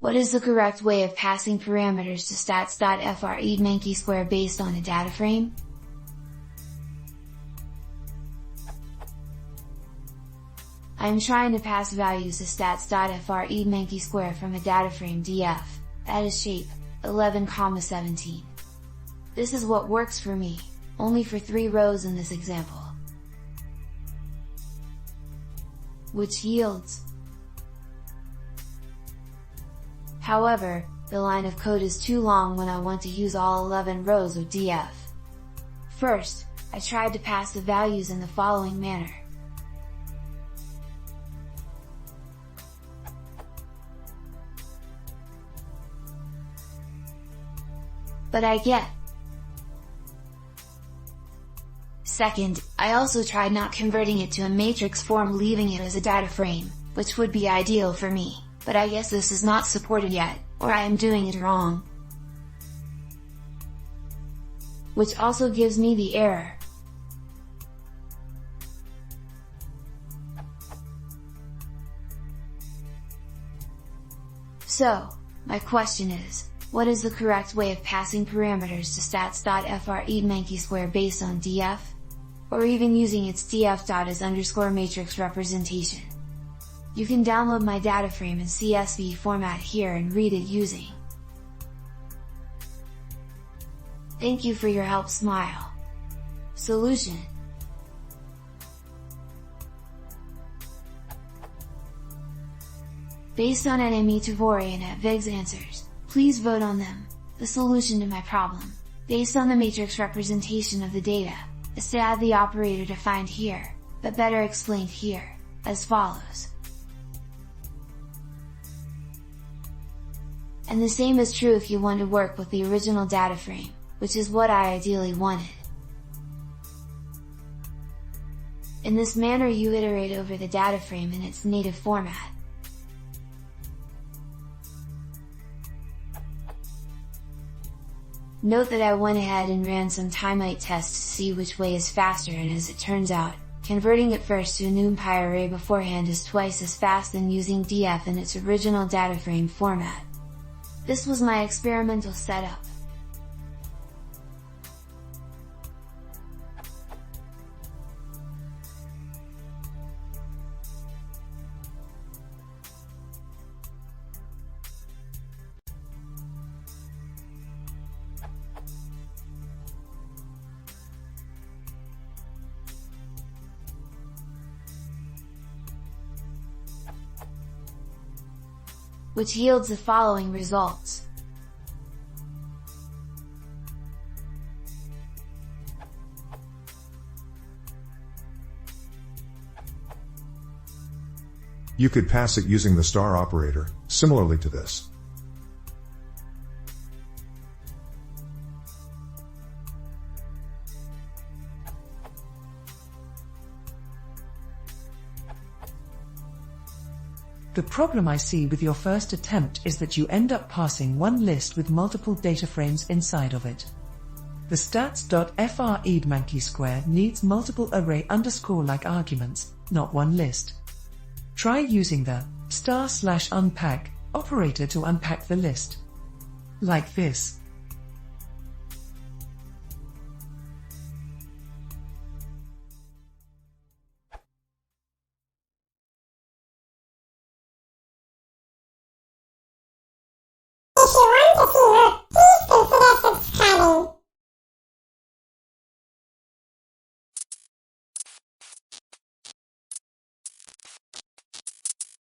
What is the correct way of passing parameters to stats.friedmanchisquare based on a data frame? I am trying to pass values to stats.friedmanchisquare from a DataFrame df, that is shape, 11,17. This is what works for me, only for 3 rows in this example. Which yields. However, the line of code is too long when I want to use all 11 rows of df. First, I tried to pass the values in the following manner. But I get. Second, I also tried not converting it to a matrix form, leaving it as a data frame, which would be ideal for me, but I guess this is not supported yet, or I am doing it wrong. Which also gives me the error. So, my question is, what is the correct way of passing parameters to stats.friedmanchisquare based on df? Or even using its df as underscore matrix representation? You can download my data frame in CSV format here and read it using. Thank you for your help, Smile. Solution. Based on NME Tavori and at Vig's answers, please vote on them, the solution to my problem, based on the matrix representation of the data, is to add the operator defined here, but better explained here, as follows. And the same is true if you want to work with the original data frame, which is what I ideally wanted. In this manner you iterate over the data frame in its native format. Note that I went ahead and ran some timelight tests to see which way is faster, and as it turns out, converting it first to a numpy array beforehand is twice as fast than using df in its original data frame format. This was my experimental setup. Which yields the following results. You could pass it using the star operator, similarly to this. The problem I see with your first attempt is that you end up passing one list with multiple data frames inside of it. The stats.friedmanchisquare needs multiple array underscore-like arguments, not one list. Try using the */unpack operator to unpack the list. Like this. If you want to see more, please consider subscribing.